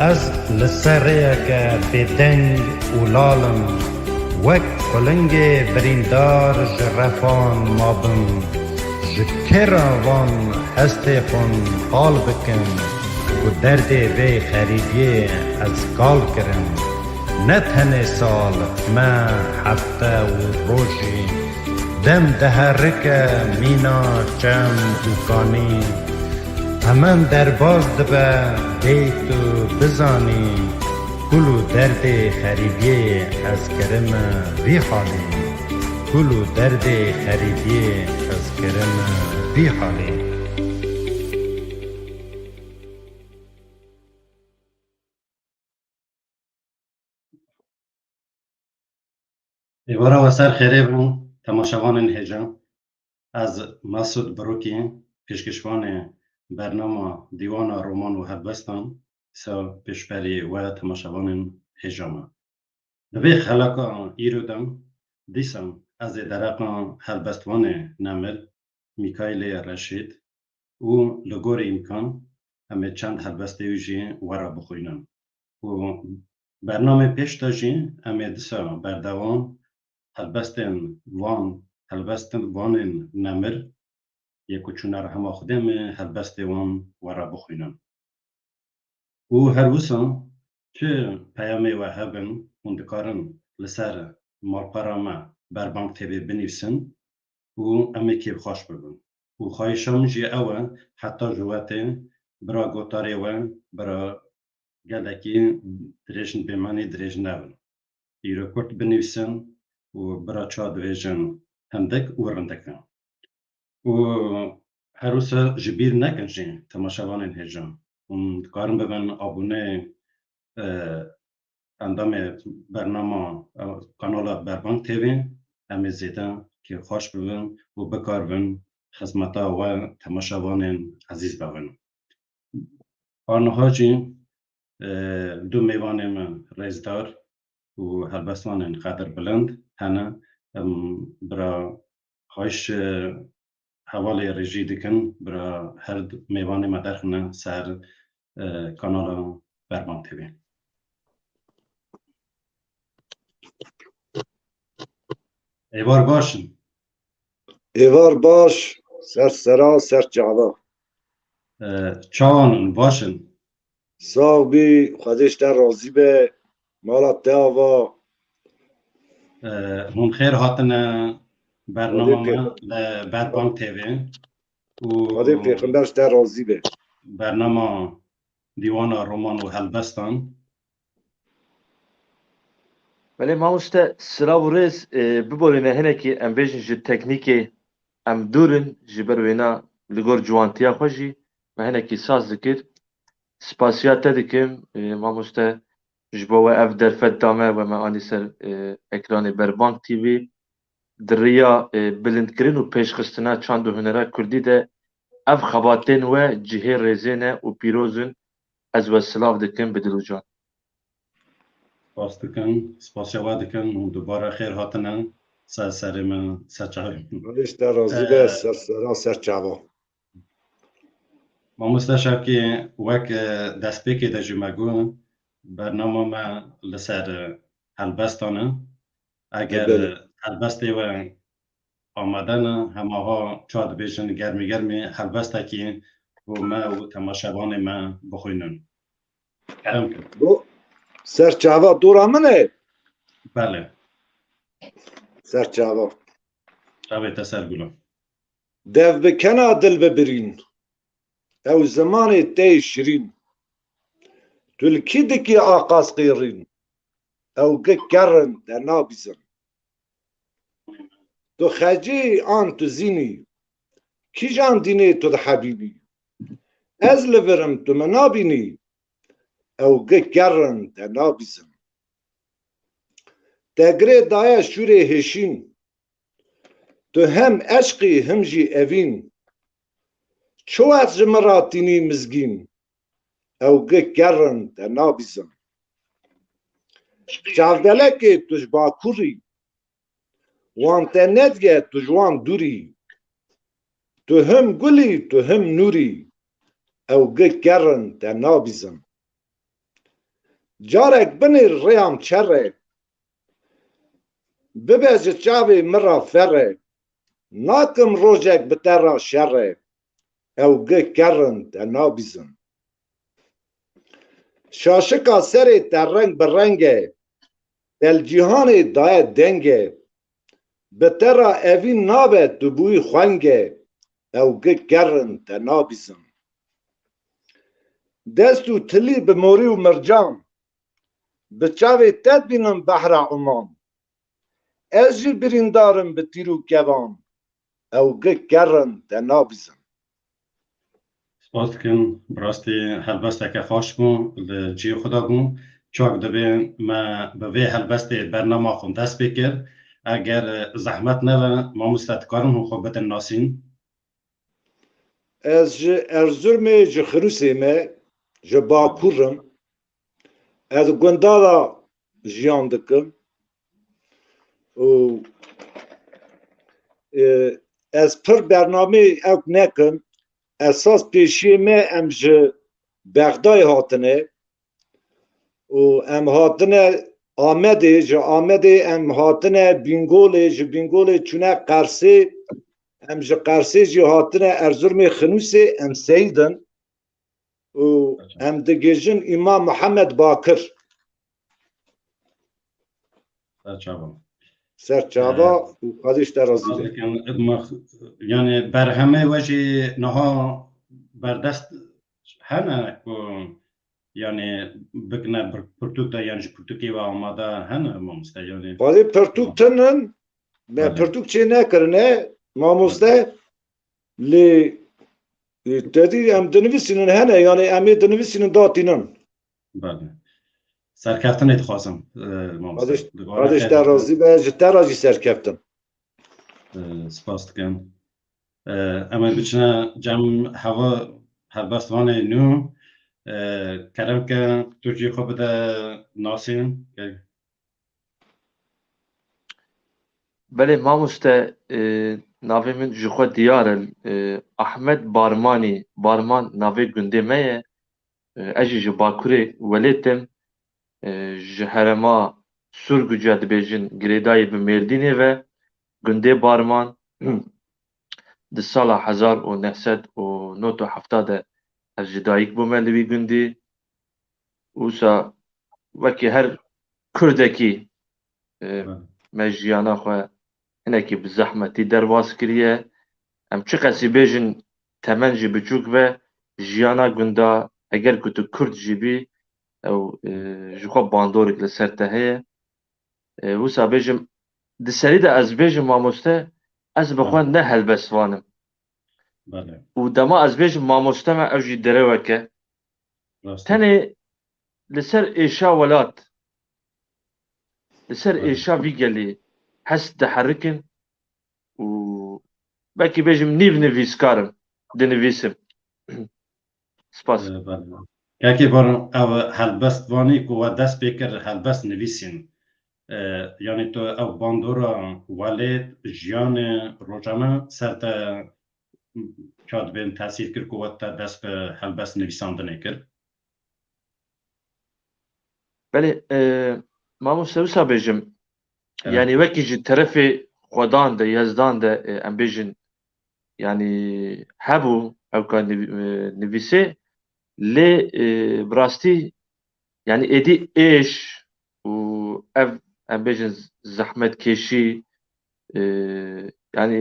از لسریک بدنگ اولالم وک کلنگ بریندار جرفان مابم جکراوان هستخون قال بکن و درد وی خریدیه از کال کرم نتنه سال ما هفته و روشی دم دهرک مینا چم دوکانی همان در باز دبه دیتو بزانی کلو درد خریدیه از کرم وی حالی کلو درد خریدیه از کرم وی حالی. ایوارا و سر خیره بون تماشاوان هجا از مسعود بروکی پیشکشوان برنامه دیوان رومان و هلبستان سا پیشبری و تماشاوان هجامه دوی خلاقا ایرو دم دیسم از درقا هلبستوان نمر میکایل رشید و لگور امکان همه چند هلبسته ویجی ورا بخوینم و برنامه پیش داشتی همه دیسا بردوان هلبستن وان نمر یکو چونر همه خودم هلبست وان ورا بخوینم و هر وسا چه پیامی و هبن مندکارن لسر مالپارامه بر بانک تیوی بنویسن و امی که خوش ببن و خواهشام جی اوه حتی جواته برا گوتاری و برا گلکی دریجن بیمانی دریجن نبن ایرو کرد بنویسن و برا چا دویجن هندک و رندکن و هر روز جبیر نکن جی تماشاوان هجان و کارم ببن آبونه اندام برنامه کانال بربانک تیوی همه زیده که خوش ببن و بکار بن خدمتا و تماشاوان عزیز ببن. آنها جی دو میوان من رئیسدار و هلبستوان قدر بلند هنه برا خواهش حوالی رژی دکن برا هر میوان مدرخنه سر کانال بربانک تیوی. ایوار باشن. ایوار باش سر سرا سر جعبا چاوانن باشن. صاحبی خودش در راضی به مالت دعوا هم خیر هاتن برنامه بربانک تیوی خودی و پیغمبرش در راضی به برنامه دیوان رومان و هلبستان ولی ما مسته سراغ ریز ببرینه هنه که ام بیشن جی تکنیکی ام دورن جی بروینا لگور جوانتیا خوشی و هنه که ساز دکر سپاسیات دکم ما مسته جبوا اف درفت دامه و ما آنی سر اکران بربانک تیوی دریا بلند کرن و پیشخستنا چند و هنره کردی ده اف خباتین و جهه ریزینه و پیروزن از و سلاف دکم بدلو جان سپاس دکن سپاسیات دکن و دوباره خیر هاتن سر من سر چاوی خودش در راضی به سر سرا سر جعبا ما مستشار که وک دست پیکی در جمعگو برنامه ما لسر هلبستانه اگر هلبسته و آمدن همه ها چاد بیشن گرمی هلبسته که و ما و تماشاوان ما بخوینن کرم کرد سر جعبا دورا منه بله سر جعبا شبه تسر گلو دو بکنا دل ببرین او زمان تی شیرین تلکی دکی آقاس قیرین او گرن در نابیزن تو خجی آن تو زینی کی جان دینی تو ده حبیبی از لورم تو منابینی او گرن در نابیزن دگره دایا شوره هشین تو هم عشقی هم جی اوین چو از جمراتینی مزگین او گرن در نابیزن چاودلکی توش باکوری وانته ندگه تو جوان دوری تو هم گلی تو هم نوری او گرن در نابیزن جارك بني الريام شره ببز چاوي مرا فره ناكم روجك بترى شره او كرن تنابزم شاشكا سري ترنگ برنگه دل جهان دای دنگه بترى اوی نابت دبوی خوانگه او كرن تنابزم دستو تلي بموري ومرجان بچاوي تدبينم بحر عمان ازجي بريندارم بتيرو كوان او كرن تنابزم سپاس دکن براستی هلبسته که خوش بون جی خدا بون چاک دبی ما به وی هلبسته برنامه خون دست بکر اگر زحمت نوه ما مستدکارم هم خوبت ناسین از جي ارزرمي جي خروسيمي جي باكورم از گندالا جيان دكم و از پر برنامه اوك نكم اساس پیشی ما ام جي بغدای هاتنه و ام هاتنه آمده جي آمده ام هاتنه بینگوله جي بینگوله چونه قرسي ام جي قرسي جي هاتنه ارزرمي خنوسي ام سيدن و ام دگيجن امام محمد باكر چاوام سرچاوا و قدش درازي یعنی برهمه وجه نها بردست هنه که یعنی بکنه پرتوک دا یعنی پرتوکی و آماده هنه مامسته یعنی قدي پرتوك تنن ما بله. پرتوك چه نكرنه ما مسته لي تدي ام دنويسينن هنه يعني ام دنويسينن داتينن بله سرکفتنیت خواستم مامسته قدش درازي به جتراجي سركفتن سپاس دکن اما بچنه جمع هوا هلبستوان نو کرم که توجیه خوب ده ناسین بله ماموسته ناوی من جخوا دیاره احمد بارمان ناوی گنده مه اجی جو باکوری ولیتم جهرما سرگو جاد بیجن گریدای بمردینه و گنده بارمان ده سال 1979 از جدایک بومندوی گندی وسا وکی هر کردکی مجیانا خو هنکی بزحمتی درواز کریه ام چه قسی بیجن تمن جی بچوک و جیانا گندا اگر کتو کرد جی بی او جخوا باندورک لسر تهیه وسا بیجم ده سری ده از بیجم ماموسته از بخوان نه هلبسوانم بله و دما از بیجم ماموسته ما اوجی دره وکه تنه لسر ایشا ولات لسر ایشا ویگلی هست دحرکن و بکی بیجم نویس کارم دنویسم سپاس یکی بار او هلبست وانی که و دست بکر هلبست نویسین یعنی تو او باندورا ولید جیان روزانه سر تا چاد بین تاثیر کرد که و تا دست به هلبست نویساندنه کرد بله مامو سوسا بیجم yani وکی جی طرف خودان ده یزدان ده ام بیجن yani هبو او کان نویسه لی براستی yani edi eş و ev ام بیجن زحمت کشی yani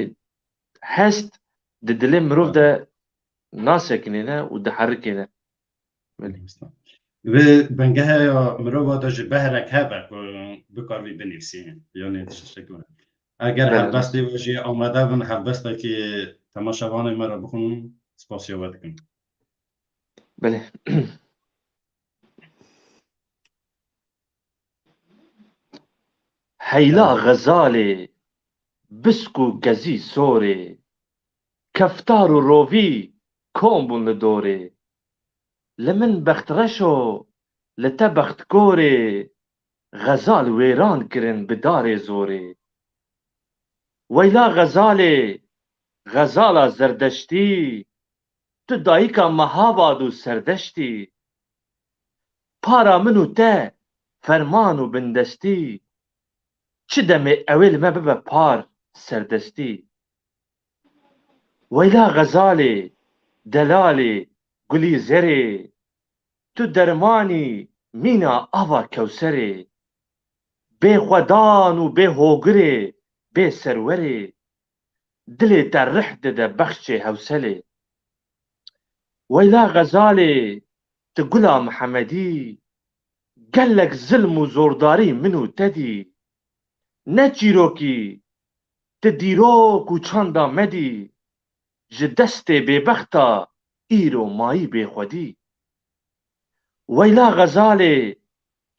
هست ده دلی مروف ده ناسکنینه و ده حرکنه و بنگه یا مروفا دا جی بهرک هبه بکار بی بنویسین یعنی شکل اگر هلبستی باشی آمده بن هلبسته که تماشاوان مرا بخون سپاسیابت کن بله هیلا غزاله بسکو گزی سوره کفتار و روی کومبون دوره لمن بخترشو لتا بختکوره غزال ویران کرن بدار زوره ویلا غزاله غزالا زردشتی تو دایکا مهابادو سردشتی پارا منو ته فرمان و بندستی چه دمه اویل ما ببه پار سردستی ویلا غزاله دلاله گلی زره تو درمانی مینا آوا کوسره بê xwedan û bê hogirê bê serwerê dilê te rih dide bexçê hewselê weyla Xezalê ti gula Mihemedî gelek zilm û zordarî min û te dî ne çîrokî ti dîrok û çanda me dî ji destê bêbexta îro mayî bêxwedî weyla Xezalê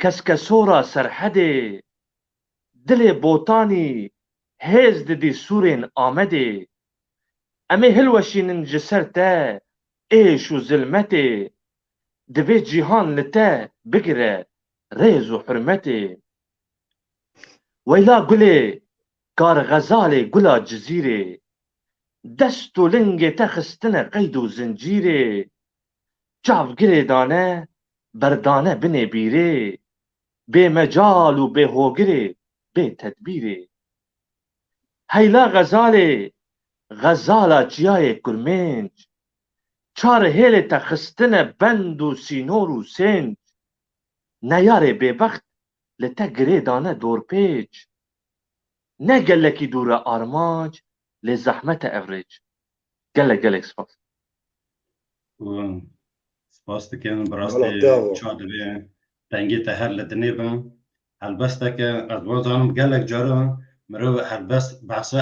keskesora serhedê dilê botanî hêz didî sûrên Amedê em ê hilweşînin ji ser te êş û zilmetê divê cîhan li te bigire rêz û hurmetê weyla gulê kar Xezalê gula cizîrê dest û lingê te xistine qeyd û zincîrê çavgirê dane berdane binê bîrê bê mecal û bê hogirê bê tedbîrê heyla Xezalê Xezala çiyayê kurmênc çar hêlê te xistine bend û sînor û sênc neyarê bêbext li te girê dane dorpêç ne gelekî dûr e armanc lê zehmet e evrêç gelek spas سپاس dikim bi Vala rastî te ava. ça divê pengê te her li dinê bin helbesteke ez wazanim gelek caran mirov helbest behsa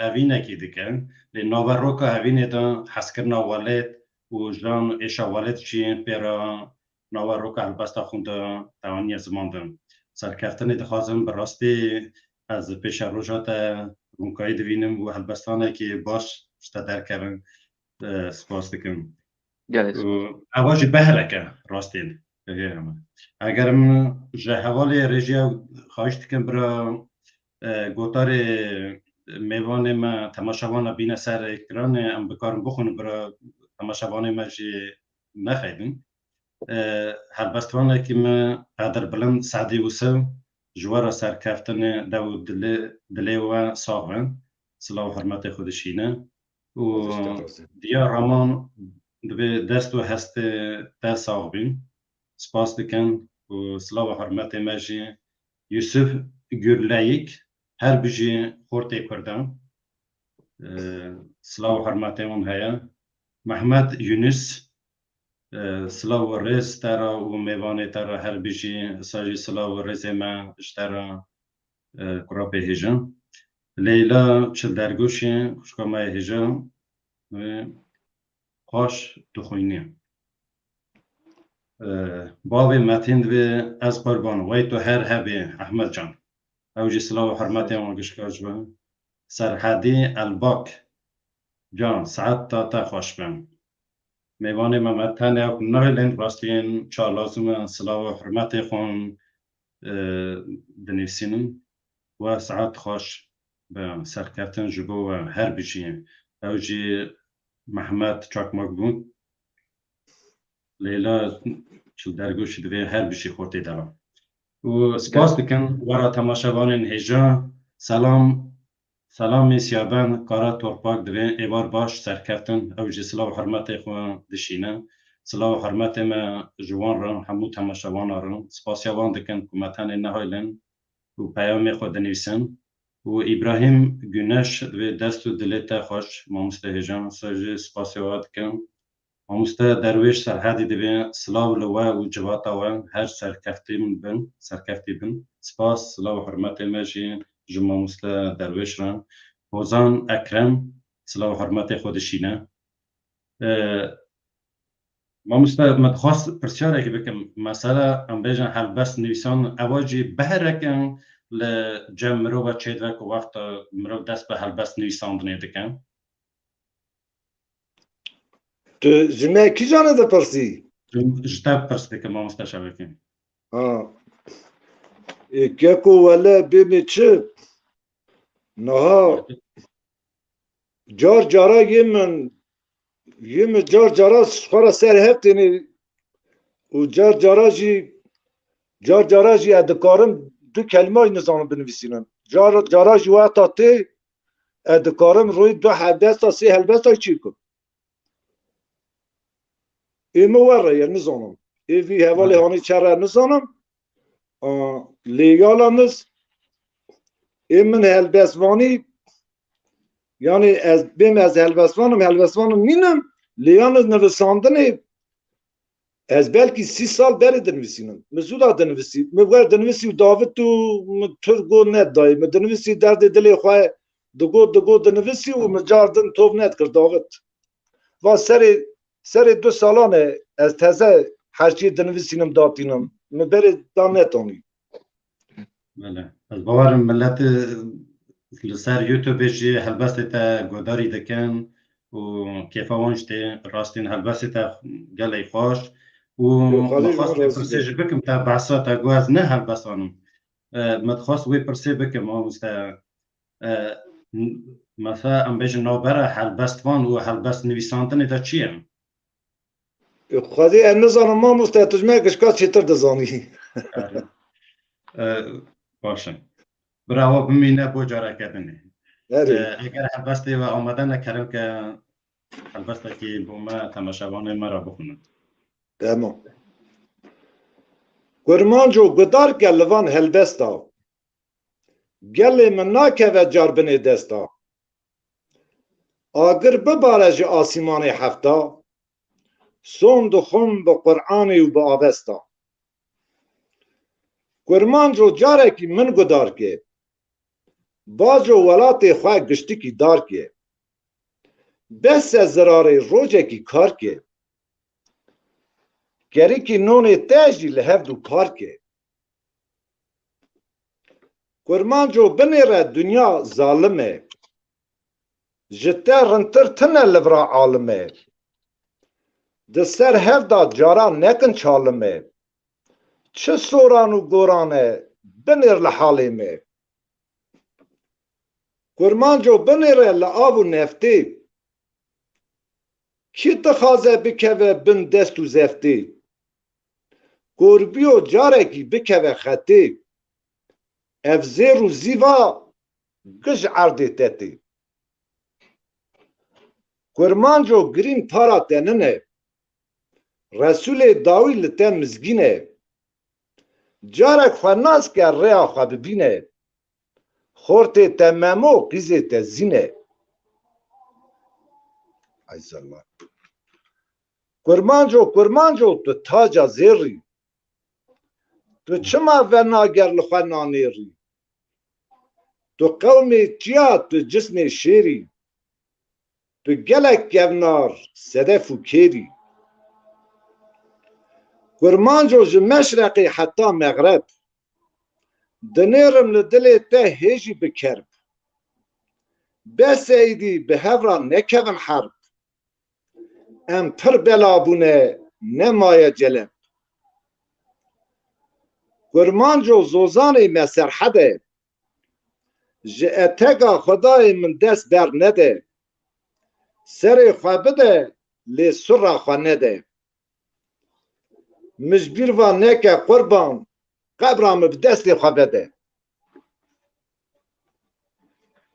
evînekê dike lê naveroka evînê de hezkirina welêt û jan êşa welêt jî pêra naveroka helbesta xwe de tewaniya ziman din serkeftinê dixwazim bi rastî ez pêşa roja te rûnkayî divînim û helbestanekî baş ji te derkevin spas dikim gelek ewa jî behreke rastîn eger min ji hevalê rêjiya xwahiş dikim bira gotarê mêvanê me temaşevan bîne ser ekranê em bikarin bixwin bira temaşevanê me jî nexebin helbestvanekî me Qedir Bilind Sedî Wîsew ji were serkeftinê dew û dilê we sax bin silav û hurmetê xwe dişîne û diya raman divê dest û hestê te sax bîn spas dikin û silav û hurmetê me jî Yusuf Gürleyîk her bijî xortê Kurdan silav û hurmetê wan heye Mehmed Yunus silav û rêz te re û mêvanê te re her bijî sa jî silav û rêzê me ji te re kura pê hêjin Leyla Çildergûşê xwişka me yê hêja xweş dixwînî bavê Metîn divê ez qurban wey tu her hebê Ehmed can ew jî silav û hurmetê wan gişkaj be Serhedî Elbak can saeta te xweş be mêvanê me me tenê nahêlin rastiyên ça lazim e silav û hurmetê xwan dinivîsînin we saet xweş bi serkeftin ji bo we her bijî ew jî Mehmed Çakmak bû Leyla Çildergûşî divê her bijî xortê de û spas dikin wera temaşevanên hêja selamê siyaben kara torpak divê êvar baş serkeftin ew jî silav û hurmetê xwe dişîne silav û hurmetê me ji wan re hemû temaşevanan re spasiya wan dikin ku me tenê nehêlin û peyamê xwe dinivîsin û İbrahîm Güneş divê dest û dilê te xweş mamoste hêjan sa jî spasiya we dikim mamoste derwêş Serhedî divê silav li we û civata we her serkeftî bin spas silav û hurmetê me jî ji mamoste derwêş re Hozan Ekrem silav û hurmetê xwe dişîne mamoste me dixwast pirsiyarekî bikim mesela em bêjin helbest nivîsan ewa jî beherekin li cem mirova çêdivek û wexta mirov dest bi helbest nivîsandinê dike Tu ji me kî canê dipirsî? ji te pirs dikim mamoste şevekî Keko wele bêmê çi niha car cara yê min car cara xwara ser hevtênê و جار جاراجی ادکارم دو کلمه نظام بنویسینم جاراجی و تا تی ادکارم روی دو حدث تا سی هلبست های چی کن ایمه وره یا نظامم ایوی حوالی هانی چره نظامم لیگالا نز ایمن هلبستوانی یعنی از بیم از هلبستوانم مینم لیانز نویساندنه از بلکی 30 سال بری دنویسینم مزودا دنویسی مبگر دنویسی و داوت تو ترگو ند دای دنویسی درد دلی خواه دگو دنویسی و مجاردن توب ند کرد داوت و سر 2 سالانه از تازه هرچی دنویسینم داتینم مبری دام نتانی بله از باورم ملت لسر یوتیوب جی هلبست تا گوداری دکن و کیفا وانشته راستین هلبست تا گلی خوش و مخواست پرسیج بکم تا بحثا تا گوز نه هلبستانم متخواست وی پرسی بکم آمسته مثلا ام بیجن نوبره هلبستوان و هلبست نویساندن تا چیه؟ خواهی نزانم ما مستعتجمه کشکات چیتر دزانی باشه براو بمینه بو جاره کردنه اگر هلبسته و آمده نکرم که هلبسته که با ما تماشاوانه مرا بخونم تمام گرمانجو گدار گلوان هلبستا گل من ناکه و جاربنه دستا آگر ببارج آسیمان هفتا سون دخم به قرآن و به آبستا گرمانجو جاره کی من گدار که باجو ولات خواه گشتی کی دار که بس زرار روجه کی کار که گری کی نون تاجی لحف دو پار که گرمانجو بنیره دنیا ظالمه جته رنتر تنه لبرا عالمه ده سر هف دا جارا نکن چالمه چه سوران و گورانه بنیر لحاله me گرمانجو بنیره لآب و نفتی کی تخازه بکوه بن دست و زفتی گربیو جاره کی بکوه خطی اف زیر و زیوا گش عرده تتی گرمانجو گرین پارا تننه رسول داوی لته مزگینه جارک خناس که ریا خوا ببینه خورت تمامو قیزه تزینه عز الله گرمانجو تو تاجا زیری تو چما وناگر لخوا نانیری تو قوم چیا تو جسم شیری تو گلک گونار صدف و کیری گرمانجو جه مشرقی حتی مغرب دنیرم لدلی ته هیجی بکرب بس ایدی به هفرا نکون حرب ام پر بلابونه نمایه جلب گرمانجو زوزانی مسرحده جه اتگا خدای من دست بر نده سر خواه بده لی سر خواه نده مجبیر و نکه قربان قبرام به دست خواه بده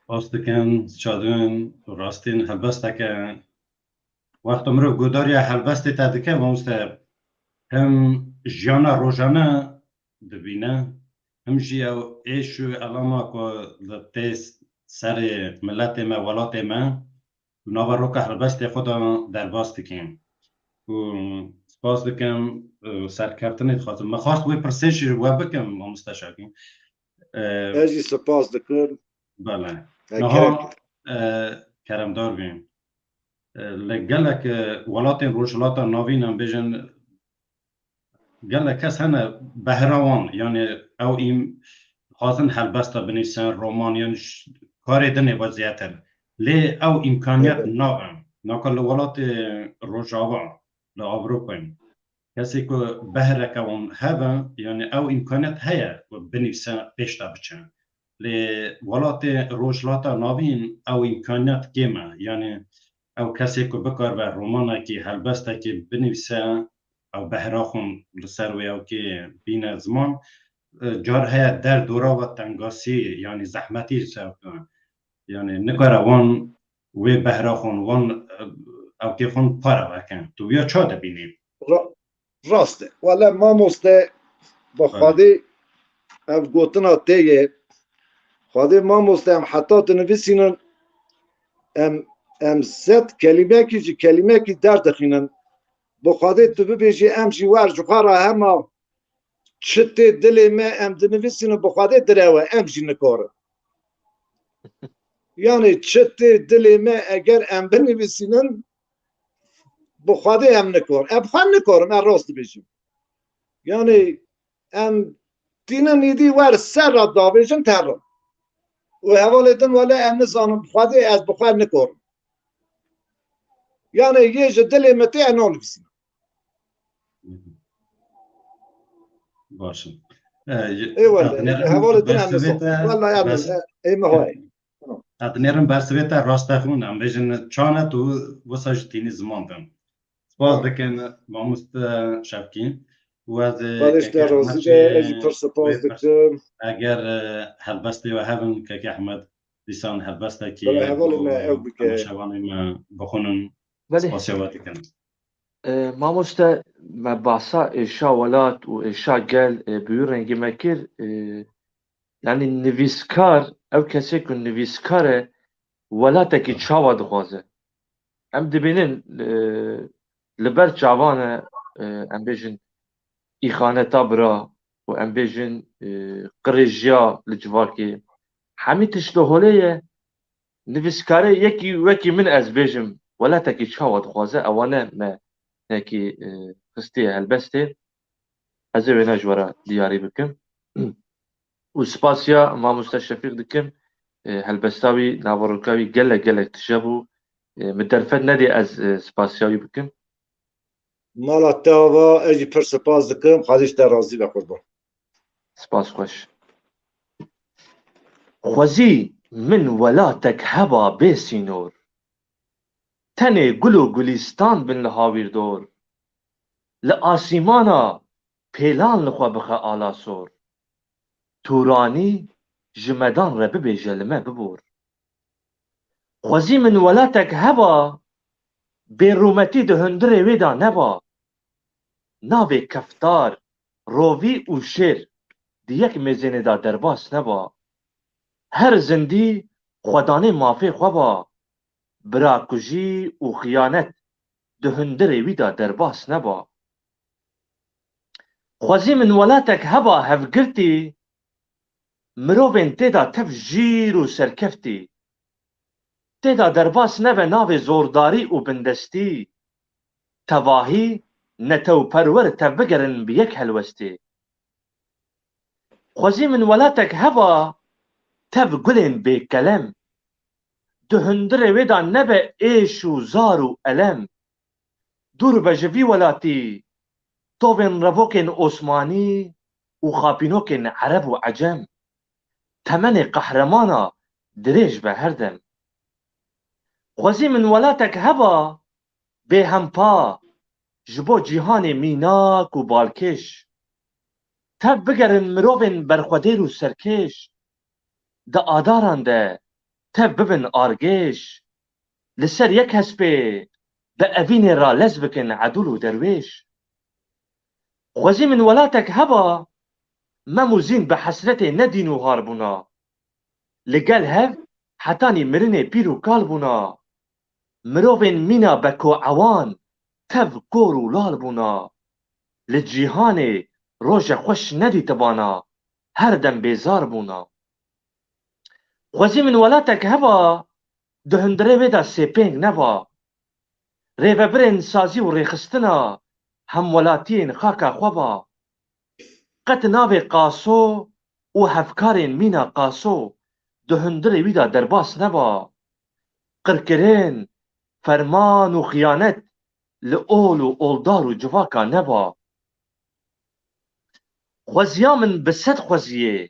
آستکن چادون راستین هلبسته که وقت مرو گوداری هلبسته تا دکه وانسته هم جیانا روزانه دبینه هم جیو ایشو الاما که لطیس سر ملت ما ولات ما نوار رو که هلبسته خدا در باست کن و سپاس دکم سرکرتنید خواستم مخواست وی پرسیشی رو بکم مستشاکیم ازی سپاس دکر بله نها کرمدار بیم لگلک ولات روشلات ناوین هم بیجن گلک کس هنه بهروان یعنی او این خواستن هلبسته بنیسن رومان یعنی کار دنه وضعیتر لی او امکانیت ناهم ناکل ولات روشاوا لأوروپا کسی که بهره کون هوا یعنی او امکانیت هیا و بنویسن پیشتا بچن لی ولات روشلاتا ناوین او امکانیت کمه یعنی او کسی که بکار بر رومانه که هلبسته که بنویسه او بهراخون لسر و او که بین زمان جار هیا در دورا و تنگاسی یعنی زحمتی سر یعنی نکاره وان و بهراخون وان او که خون پاره وکن تو بیا چا دبینیم راسته ولی ما مسته با خواهی او گوتنا تیه خواهی ما مسته هم حتی تنویسینن ام ست کلمه کی در دخینن بخواهی تو ببیجی ام جی ورجخارا همه چته دل ما ام دنویسینن بخواهی دروه ام جی نکاره یعنی چته دل ما اگر ام بنویسینن بخواهی ام نکار ام خواهی نکارم ام راست بیجیم یعنی ام دینه نیدی ور سر را داویجن ترم و حوالیتن ولی ام نزانم بخواهی از بخواهی نکارم یعنی یه جه دل متی انان نویسینن باشه ای والله حوالیتن ام نزانم والله ام ایم هایی ادنیرم برسویتا راستخون ام بیجن چانه تو وساج تینی زمان دم سپاس دکن ماموست شبکین و از خودش در رازی ده ازی پر سپاس دکتم اگر هلبستی و هفن که احمد دیسان هلبسته که بله حوالی ما او بکه شبانه ما بخونن ولی سپاسیواتی کنم ماموستا ما بحثا إشاء ولات وإشاء قال بيورنجي مكير يعني نفيسكار أو كسيكون نفيسكاره ولاتك تشاوى دخوازه أم دبينين لبر جوانه أم بيجن إخانة تابرا وأم بيجن قريجيا لجواكي حمي تشتهوليه نفيسكاره يكي وكي من أز بيجم ولاتك تشاوى دخوازه أوانا ما هيكي خستي هالبستي هزي وينا جورا دياري بكم وسباسيا ما مستشفيق دكم هالبستاوي ناوروكاوي قلق تشابو مدرفت ندي از سپاسیاوی بکم مالا تاوا ازی پر سپاس دکم خودش در رازی به خود با سپاس خوش خوزی من ولاتك هبا بيسي نور تني قلو قليستان بن لهاوير دور لآسيمانا بيلان لخوا بخا آلا سور توراني جمدان ربي بيجلمه ببور خوزي من ولاتك هبا برومتي دهندري ويدا نبا ناوي كفتار روي وشير ديك مزيني دا درباس نبا هر زندي خوداني مافي خوابا براكوجي وخيانت دهندري ويدا درباس نبا خوزي من ولاتك هبا هفقرتي مروبين تيدا تفجير وسركفتي تيدا درباس نبا ناوي زورداري وبندستي تواهي نتو پرور تبقرن بيك هلوستي خوزي من ولاتك هبا تبقلن بكلام دهندر ويدا نبا ايش وزار وألم دور بجفي ولاتي طوبن ربوكن عثماني وخابينوكن عرب وعجم تمن قهرمانا دريج بهردم خوزي من ولاتك هبا بهمپا جبو جیهان میناک و بالکش تب بگرن مروبن برخودیر و سرکش ده آداران ده تب ببن آرگش لسر یک هسپه به اوین را لز بکن عدول و درویش خوزی من ولاتك هبا مموزین به حسرت ندین و هاربونا لگل هف حتانی مرن پیر و کالبونا مروبن مینا بکو عوان تف گور و لال بونا لجیهان روژ خوش ندی تبانا هر دم بیزار بونا خوزی من ولاتك هبا دهندره ویدا سیپینگ نبا ریو برین سازی و ریخستنا هم ولاتین خاکا خوابا قط ناوی قاسو و هفکارین مینا قاسو دهندره ویدا درباس نبا قرکرین فرمان و خیانت لأول و أولدار و جواكا نبا خوزيا من بسد خوزيه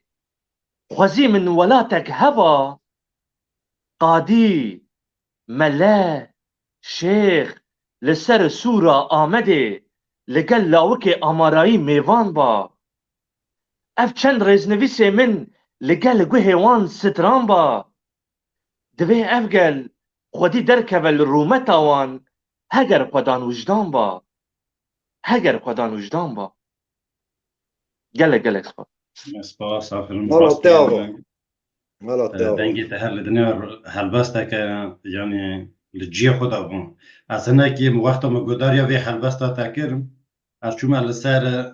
خوزي من ولاتك هبا قادي ملا شيخ لسر سورة آمده لگل لاوک آمارایی میوان با اف چند رزنویس من لگل گو هیوان ستران با دوی اف گل خودی درکول رومت آوان هگر خودان وجدان با هگر خودان وجدان با گل اکسپا سپاس آفرین مالا تاوا راستین مالا تاوا دنگی ته هر لدنیا هلبسته که یعنی لجی خدا بون از هنه که وقتا مگودار یا وی هلبسته تکرم از چوم لسر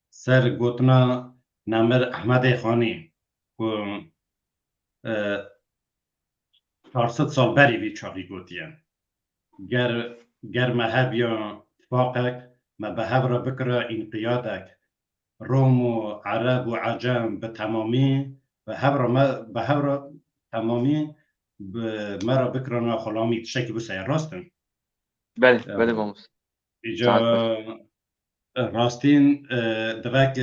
سر گوتنا نمر احمد خانی و 400 سال بری وی چاقی گوتیه گر مهب یا اتفاقک ما به را بکره انقیادک روم و عرب و عجم به تمامی به هر تمامی مرا بکرنا خلامی شکی بسیار راستن بله ماموس ایجا راستین دوک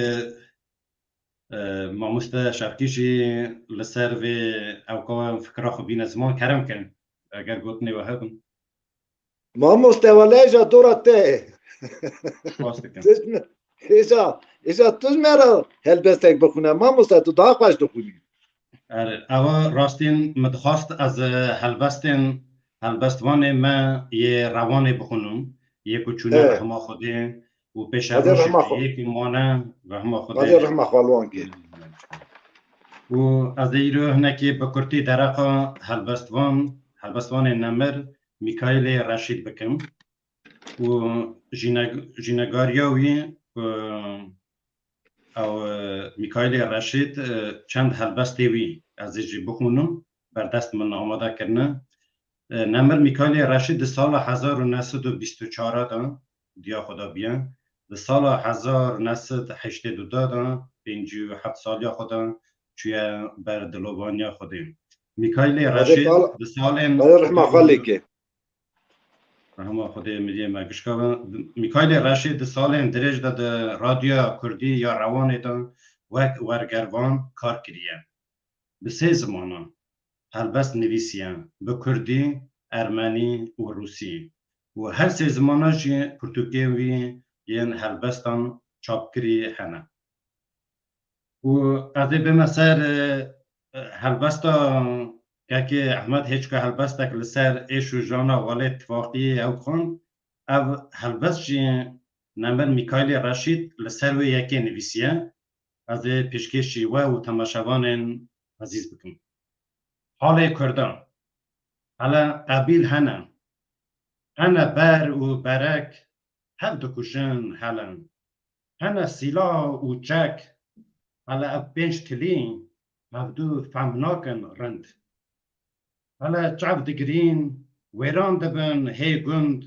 ماموستا شرکیشی لسر و اوکا فکرا خو بین زمان کرم کن اگر گوتنی و هبن ما مستولیجا دورته راست کن ایجا توش مرا هلبستک بخونه ما تو دا خوش دخونی اوا راستین مدخواست از هلبستوان ما یه روان بخونم یه کچونه رحمه خوده و پیش روش یکی مانه رحمه خوده قادر رحمه خوالوان که و از ایرو هنکی بکرتی درقا هلبستوان نمر میکایل رشید بکم و جینگاریاوی او میکایل رشید چند هلبستی وی از ایجی بخونم بر دست من آماده کرنه نمر میکایل رشید سال 1924 دا دیا خدا بیان در سال 1982 دا 57 سالی خدا چوی بر دلوبانی خودیم میکایل رشید در سال رحمه خالی که رحمه خدا میگه مگشکا میکایل رشید سال درج د رادیو کردی یا روان دا ورگروان کار کریه به سه زمانه هلبست نویسیه به کردی ارمنی و روسی و هر سه زمانه جی پرتوگیوی یین هلبستان چاپ کری هنه و از به مسر هلبستا که احمد هیچ که هلبستا که لسر ایش و جانا والی اتفاقی او کن او هلبست جی نمبر میکایل رشید لسر و یکی نویسیه از پیشکشی و تماشاوان عزیز بکن حال کردان حالا قبیل هنه بر و برک هر دو کشن حالا هنه سیلا و چک حالا او پنج تلین هفدو فهمناکن رند حالا چاو دگرین ویران دبن هی گند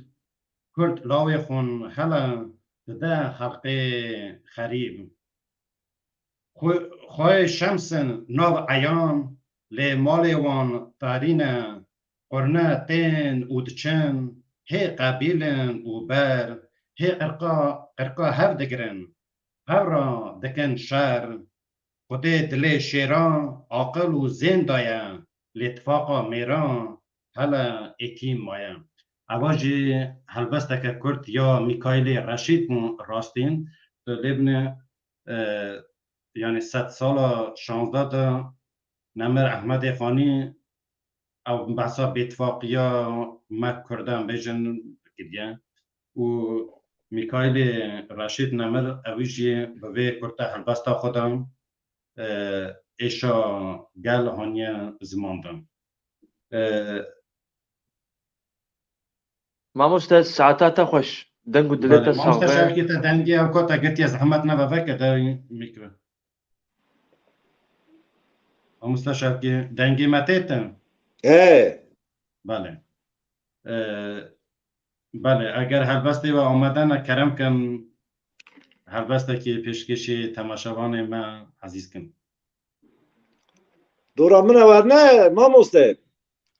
کرد لاوی خون حالا ده خلقه خریب خواه شمسن ناو عیان لی مالی وان تارینه قرنه تین و دچن هی قبیلن و بر هی قرقا هف دگرن هف را دکن شر خود دل شیران عاقل و زین دایه لاتفاقا میران هلا اکیم مایه اواجی هلبسته که کرد یا میکایل رشید راستین لبن یعنی 100 سال 16 دا نمر احمد خانی او بحثا بیتفاقیا مک کردن بیجن کدیه و میکایل رشید نمر اویجی به کرده هلبستا خودم ایشا گل هانیه زماندم ماموستا ساعتاتا خوش دنگو دلتا ماموستا ساغه شرکی تا دنگی او کتا گتی از زحمت نبوه که در میکره ماموستا شرکی دنگی متیتن بله بله اگر هلبسته و آمدن کرم کن هلبسته که پیشکشی تماشاوان ما عزیز کن دورا من ور نه ما مسته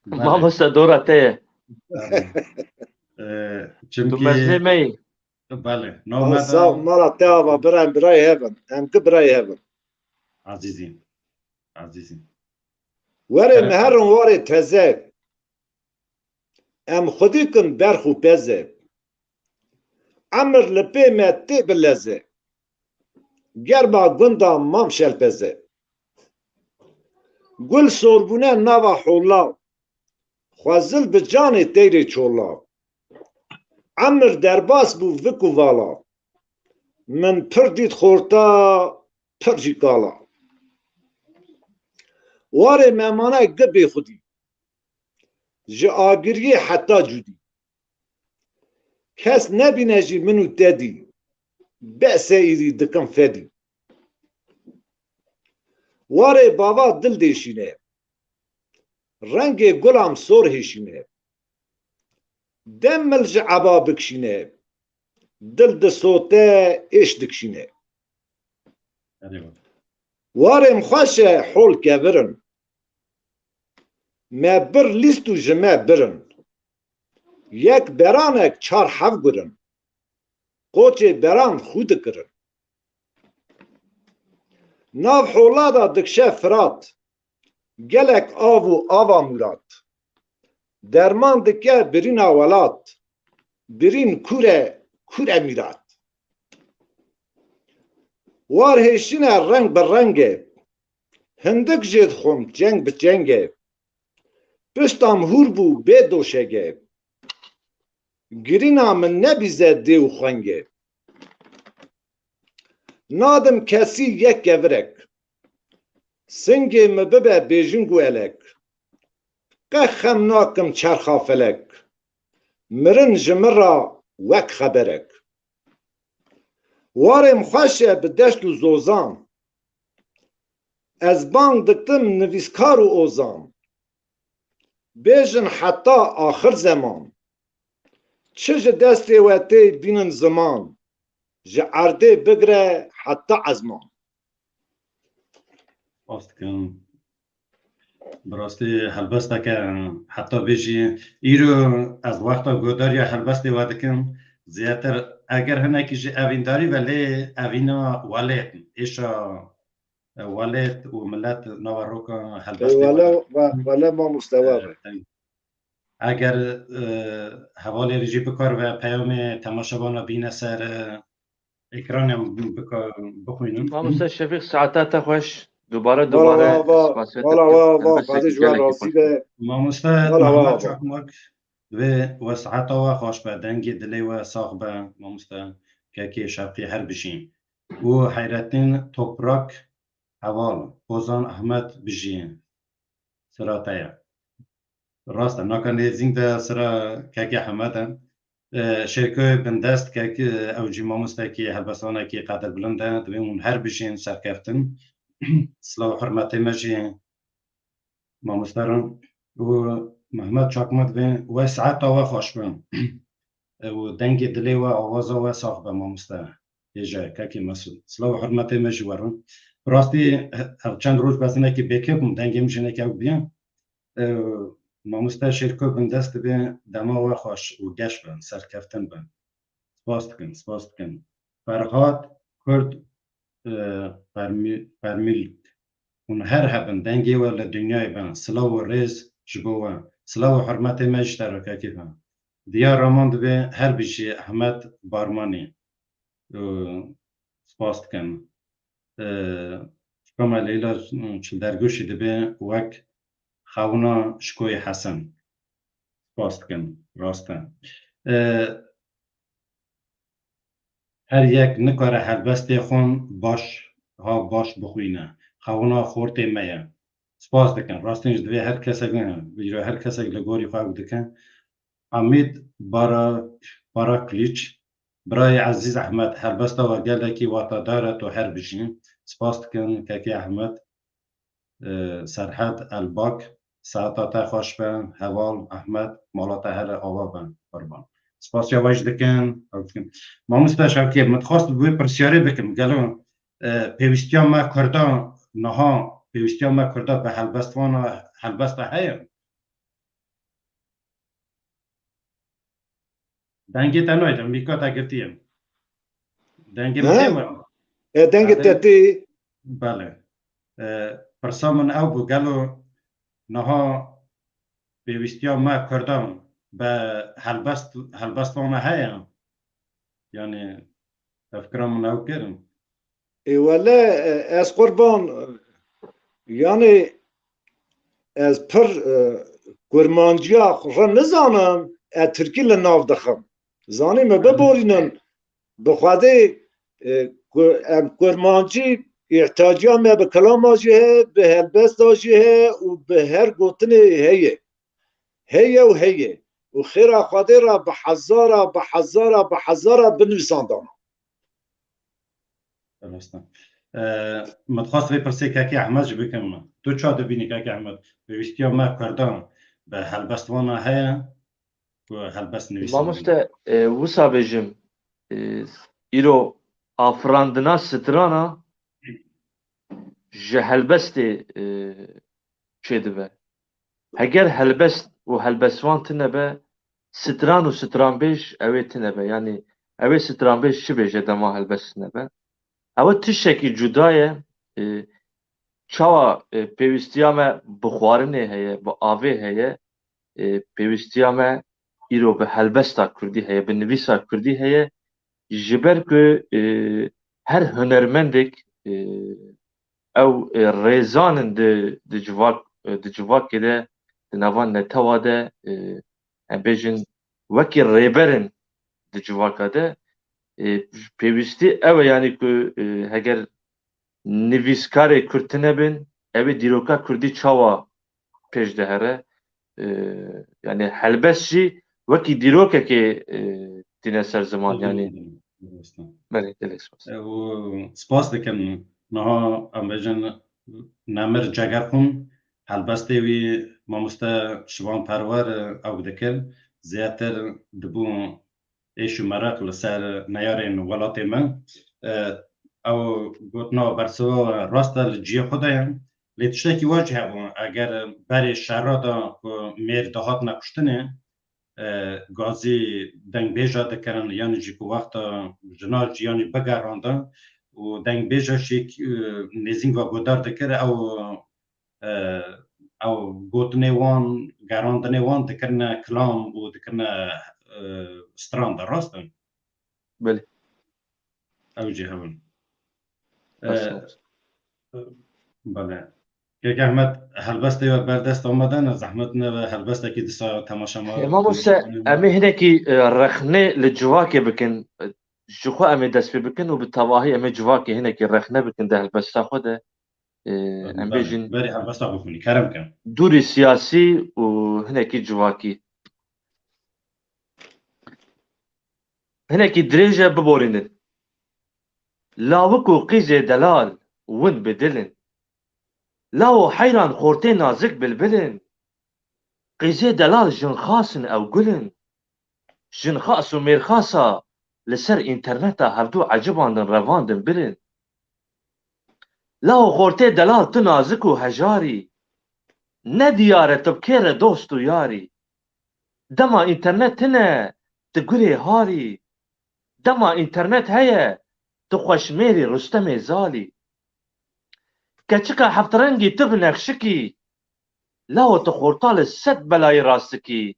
ماموستا دورته تو مزه می بله مالا تاوا برای هفن هم که برای هفن عزیزین وره مهرن واره تزه ام خودی کن برخو پزه عمر لپی متی بلزه گربا گندا مام شلپزه گل سوربونه نوا حولا خوازل به جان تیری چولا عمر درباس بو وکو والا من پر دید خورتا پر جی کالا واره مهمانه گبی خودی جه آگریه حتی جودی کس نبینه جی منو دادی بأسه ایدی دکم فدی واره بابا دل دیشینه رنگ گلام سور هشینه دم ملج عبا بکشینه دل ده صوته اش دکشینه واره مخواشه حول که برن ما بر لیستو جمع برن یک برانک چار حف گرن قوچه بران خود کرن ناو حولادا دکشه فرات گلک آو و آوا مراد درمان دکه برین آولات برین کوره میراد وار هشینه رنگ بر رنگه هندک جد خون جنگ به جنگه پشتام هور بو به دوشگه گرینا من نبیزه دیو خونگه نادم کسی یک گورک سنگی مببه بیجنگو الک قخم ناکم چرخا فلک مرن جمرا وک خبرک وارم خوشه به دشت و زوزان از بان دکتم نویسکار و اوزان بیجن حتی آخر زمان چه دستی و تی بینن زمان جه عرده بگره حتی ازمان Astken براستی هلبسته که حتی بیشی ایرو از وقتا گودار یا هلبسته وادکن زیادتر اگر هنه کیجی اوینداری ولی اوینا والد ایشا والد و ملت نواروکا هلبسته ولی ما مستوى اگر حوالی ریجی بکار و پیام تماشابانا بینه سر اکران هم بخوینم ماموستا شفیق ساعتات خوش دوباره والا قدر جوان راسی به ماموستا محمد چاکماک و ساعتا و خوش به دنگی دلی و ساخ به ماموستا که شبقی هر بشین و حیرتین توپراک حوال بوزان احمد بجین سراتایا راست ناکن زین ده سرا که حمدن شرکه بندست که اوجی ماموستا که هلبسانه که قدر بلنده دویمون هر بشین سرکفتن سلام حرمت مجی ماموستارم و محمد چاکمت و ساعت و خوش بم و دنگ دلی و آواز و ساخ به ماموستا یجا که مسعود سلام حرمت مجی ورن راستی چند روز بسنه که بکم دنگ میشنه که بیان ماموستا شرکه بندست به دما و خوش و گش بن سرکفتن بن سپاس کن فرهاد کرد برمیل اون هر هبن دنگی و لدنیای بن سلاو و ریز جبوه سلاو و حرمت مجترکه که بن دیار راماند به هر بیشی احمد بارمانی سپاس کن شکم لیلا چل درگوشی دبه وک خوانا شکوی حسن سپاس کن راسته هر یک نکاره هلبسته خون باش بخوینه خوانا خورته میه سپاس دکن راستینش دوی هر کسی لگوری خواه دکن حمید باراکلیچ برای عزیز احمد هلبسته و گله کی واتا داره تو هر بشین سپاس دکن که احمد سرحد الباک ساعتا خوش بن حوال احمد مالاتا هر آوا بن قربان سپاس یا واج دکن ماموستا شوکی متخواست بوی پرسیاره بکم گلو پیوستیا ما کرده نها پیوستیا ما کرده به هلبسته هایم دنگی تنویدم میکات اگرتیم دنگی متیم دنگی تتی بله پرسامن او بو گلو نها پیوستیا ما کرده به هلبستوانه هایم yani افکرام نو کردم ولا از قربان yani ez pir kurmanciya xwe nizanim Tirkî li nav dixim zanî me biborînin bi Xwedê em kurmancî ihtiyaciya me bi kelama jî heye bi helbesta jî heye û bi her gotinê heye heye û heye û xêra Xwedê ra bi hezara binivîsandan متخواست به پرسه که احمد جو بکم تو چا دبینی که احمد به ویستیا ما کردان به هلبستوانا هیا و هلبست نویسان Mamoste wisa bêjim îro afirandina strana ji helbestê çê dibe. Heger helbest û helbestvan tune be stran û stranbêj ew ê tune be. Yani ew ê stranbêj çi bêje dema helbest tune be. Ew tiştekî cuda ye çawa pêwîstiya me bi xwarinê heye bi avê heye pêwîstiya me îro bi helbesta Kurdî heye bi nivîsa Kurdî heye ji ber ku her hunermendek ew rêzanin di civakê de di nava netewa de em bêjin wekî rêberin di civaka de pêwîstî ew e yanî ku heger nivîskarê Kurd tune bin ew ê dîroka Kurdî çawa pêş dihere yani helbest jî wekî dîrokekê tîne ser ziman yani berê gelek spas. و سپاس دکم نها ام بجن نمر جگر خون هلبسته وی ماموستا شوان پرور او دکل زیاتر دبو ایشو مرق لسر نیارین ولات من او گوتنا برسو راست لجی خودایم لیتشتکی واجه هم اگر بری شرادا میر دهات نکشتنه گازی دنگ بیجا دکرن یعنی جی کو وقت جناج یعنی بگرانده و دنگ بیجا شیک نزین و گودار دکره او گوتنه وان گراندنه وان دکرنه کلام و دکرنه ستران در راستن بله او جی همون بله که احمد هلبسته و بردست آمدن زحمت نه و هلبسته که دسا تماشا ما موسى امي هناكي رخنه لجواكي بكن جخوا امي دسبي بكن وبالتواهي امي جواكي هناكي رخنه بكن ده هلبسته خده ام بيجن بري هلبسته بكوني كرم كان دوري سياسي وهناكي جواكي هناكي دريجة ببورينن لاوكو قيزي دلال ون بدلن لاو حيران خورتين نازك بالبلن قيزي دلال جن خاصن او قلن جن خاص و ميرخاصا لسر انترنتا هفدو عجباندن رواندن برن لاو خورتي دلال تو نازك و هجاري نديارة تبكير دوست و ياري دما انترنت تنه تقولي هاري دما انترنت هيا تخوش ميري رستم زالي كچكا حفترنگي تبنخشكي لاو تخورطال السد بلاي راستكي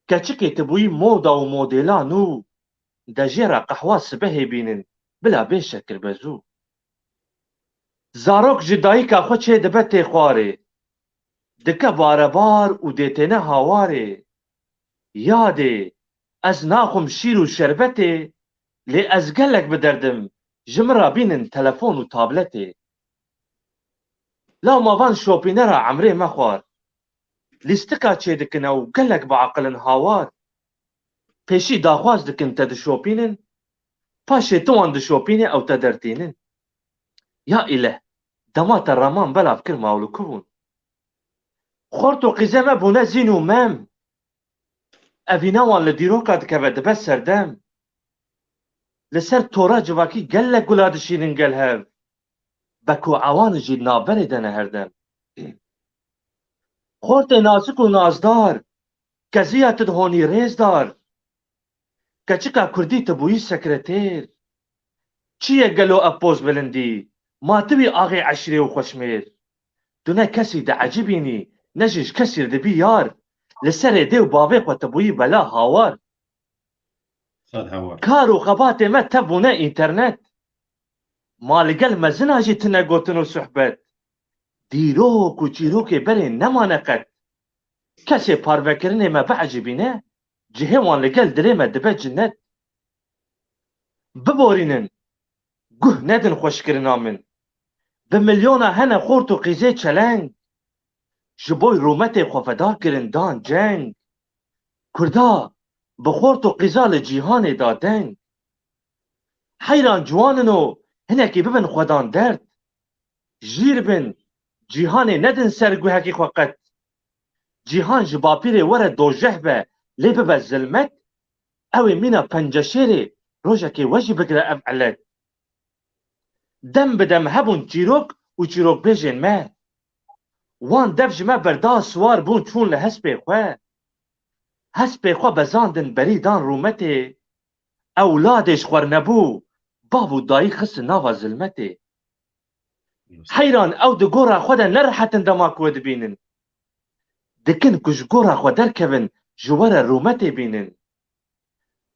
كچكي تبوي مودا و موديلا نو دجيرا قحوا سبهي بينن بلا بين شكل بزو زاروك جدايكا خو چه دبتي خواري دكا باربار و ديتنا هاواري يادي از ناخم شير و شربتي لي از قلق بدردم جمرا بينن تلفون و تابلتي لا مافان شوبينرا عمري مخوار لستكا چه دكنا و قلق بعقلن هاوار پیشی داخواز دکن تا دشوپینن پاشه توان دشوپینه او تا درتینن یا اله دمات الرمان بلا فکر ماولو کبون خورتو قیزمه بونه زینو مم اویناوان لدیروکا دکوه دبه سردم لسر تورا جواکی گل گلادشینن گل هف بکو عوان جی نابره دنه هردم خورت نازک و نازدار کزیه تدهونی ریز دار كچكا كردي تبوي سكرتير چيه قالو ابوز بلندي ما تبي اغي عشري وخشمير دونا كسي دا عجبيني نجش كسر دبي يار لسر دي وبابي تبوي بلا هاوار صد هوار کار و خبات ما تبونه اینترنت مالگل مزنا جی تنه گوتن و صحبت دیروک و چیروک بره نمانه قد کسی پاروکرنه ما بعجبینه جهه وان لگل دره ما دبه جنت ببورینن گوه ندن خوشکرنا من به میلیون هنه خورت و قیزه چلنگ جبوی رومت خوفدار کرن دان جنگ کردا بخورت و قیزال جیهان دادنگ حیران جوانن و هنکی ببن خودان درد جیر بن جیهان ندن سرگوهکی خوقت جیهان جباپیر وره دوجه به لیب به ظلمت اوی مینا پنجشیری روژکی وجی بگره افعلت دم بدم هبون چیروک و چیروک بیجن ما وان دفج ما بردا سوار بون چون لحسب خواه حسب خواه بزاندن بریدان رومته اولادش خور نبو بابو دایی خس ناوا ظلمته حیران او ده گورا خود نرحتن دما کود بینن دکن کش گورا خود درکبن جوار رومته بینن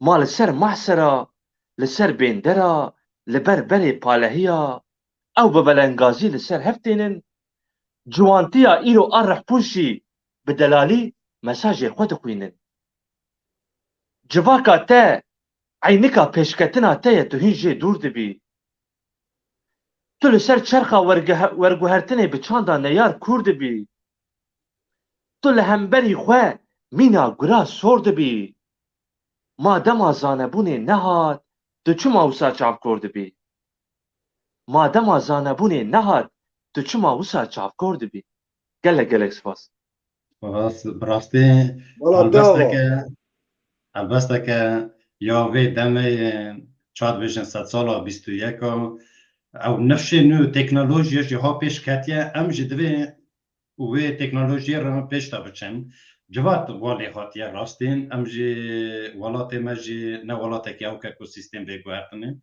ما لسر محسرا لسر بیندرا لبر بری پالهیا او ببلنگازی لسر هفتینن جوانتیا ایرو ارح پوشی بدلالی مساج خود خوینن جواکا تا عینکا پیشکتنا تا تو هینجه دور دبی تو لسر چرخا ورگوهرتنه بچاندا نیار کورد بی تو لهمبری خواه مینا گرا سورد بی ما دما زانبونه نهاد تو چما وسا چاپ کرد بی ما دما زانبونه نهاد تو چما وسا چاپ کرد بی گلک سپاس براستی والا داوا البته که یا وی دمه چاد ویژن 100 سالا 21 او نفش نو تکنولوژی جها پیش کتیه ام جدوی و تکنولوژی را پیش تا بچن جوات والی خاطیه راستین ام جی ولات مجی نه ولات که او که اکوسیستم بگوهرتنه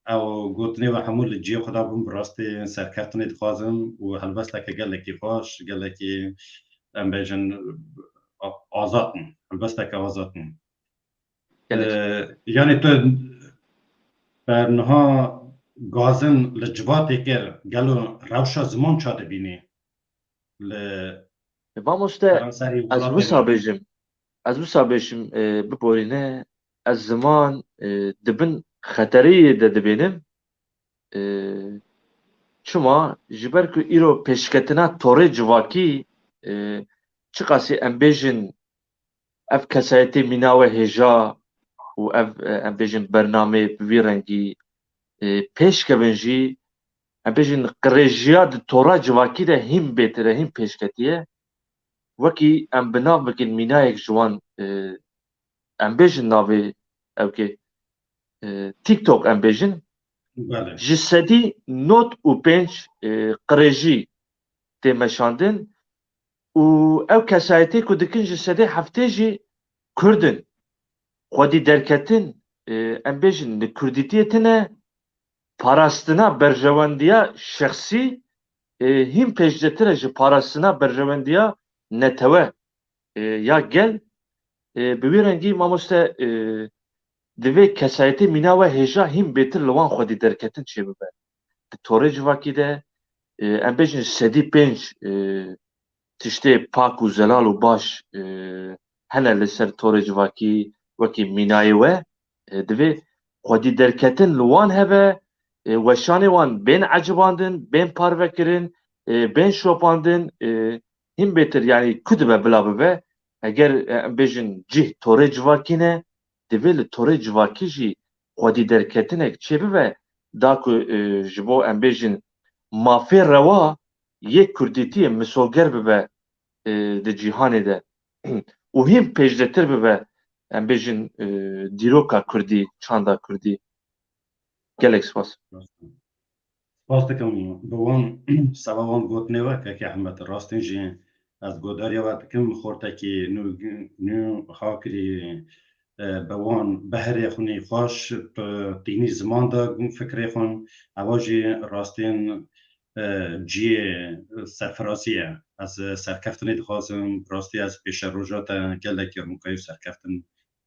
او گوتنی و همول جی خدا بوم براستی سرکفتنی دخوازم و البته که گلکی خوش گلکی ام بیجن آزادن البته که آزادن یعنی تو برنها گازن لجواتی که گلو روشا زمان چاده بینی ما مسته از وسا بیجم ببورینه از زمان دبن خطری ده دبینم چما جبر که ایرو پیشکتنا توره جواکی چه قاسی ام بیجن اف کسایتی مناوه هجا و اف ام بیجن برنامه بویرنگی پیش کبنجی ام بیجن قریجیاد تورا جواکی ده هم بیتره هم پیشکتیه وکی ام بناو بکن منایک جوان ام بیجن ناوه اوکی تیک توک ام بیجن جسدی نوت و پنج قریجی تمشاندن و او کسایتی که دکن جسدی هفته جی کردن خودی درکتن ام بیجن کردیتیتنه پاراستنا برجواندیا شخصی هم پیشدتره جی پاراستنا برجواندیا نتوه یا گل بویرنگی ماموسته دوی کسایتی مناوه هجا هم بیتر لوان خودی درکتن چه ببر توره جواکی ده ام بیجن سدی پنج تشته پاک و زلال و باش هنه لسر توره جواکی وکی منایوه دوی خودی درکتن لوان هبه وشانه وان بین عجباندن بین پاروکرین بین شوپاندن هم بیتر یعنی کدبه بلا ببه اگر بیجن جه توره جواکی نه دوی توره جواکی جی خودی درکتنه چه ببه داکو جبو ام بیجن مافی روا یک کردیتی مسوگر ببه ده جیهانه ده و هم پیجدتر ببه ام بیجن دیروکا کردی چاندا کردی گلک سپاس سپاس دکم بوان سوابان گوت نوه که احمد راستین جی از گوداری وقت کم خورده که نو خاکری بوان بهره خونی خوش تینی زمان دا فکر خون اواجی راستین جی سرفرازیه از سرکفتنی دخوازم راستی از پیش روژات گلک رمکای سرکفتن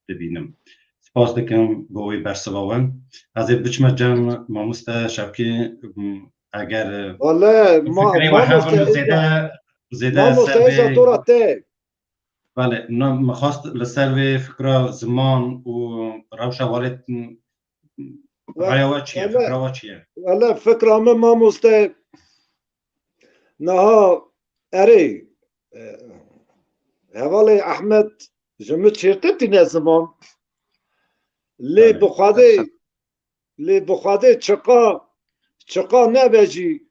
ببینم. سپاس دکم بوی برسواون. از بچم جان ماموستا شبکی اگر والله فکری و حبن زیده سر مستعجة دورة تاك. بله مخواست لسر فکر زمان و روش والد رایوا چیه فکرها چیه؟ والله فكرة من ما مستعد نها اري هوالي احمد جمت شرطتي نزمان لي بخادي چقا نبجي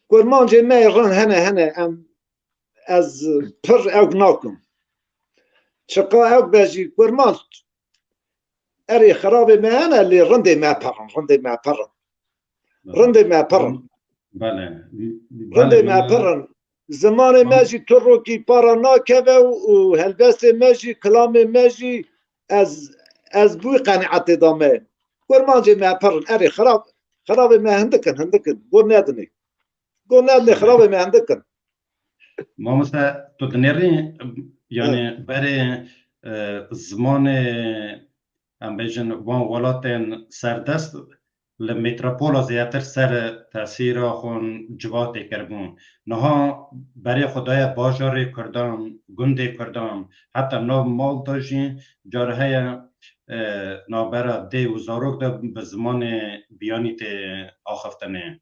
كرمان جي ما يرن هنا ام از پر اوك ناكم چقا اوك بجي كرمان اري خرابي ما انا اللي رندي ما برن بله رندي ما برن زمان ماجي تروكي بارا ناكبه وهلبست ماجي كلام ماجي از بوي قناعتي دامه كرمان جي ما برن اري خرابي ما هندكن قول نادني خرابي ما هندكن ما مثلا تو دنیری یعنی برای زمان ام بیشن وان ولاتن سردست لمتروپول زیاتر سر تاثیر خون جوات کربون نها برای خدای باجار کردم گنده کردم حتی نو مال داشتیم جاره نابرا دی و زاروک ده به زمان بیانیت آخفتنه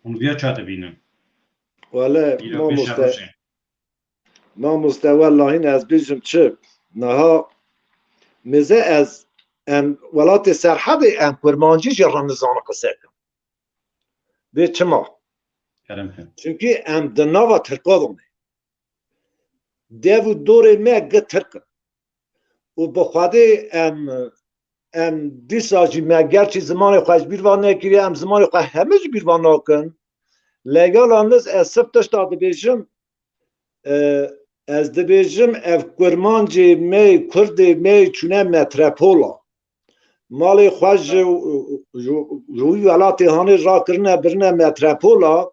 اون بیا چاته بینم ولا ما مستوى الله از بیشم چه نها مزه از ام ولات سرحد ام کرمانجی جران نزان قساکم به چما چونکی ام دناوا ترکادونه دیو دور ما گت ترک و بخواده ام دیساجی ما گرچی زمان خوش بیروان نکری ام زمان خوش همه جی بیروان نکن لگال آنز از سفتش داده بیشم از دبیجم اف کرمانجی می کردی می چونه متروپولا مالی خوش روی ولاتی هانی را کرنه برنه متروپولا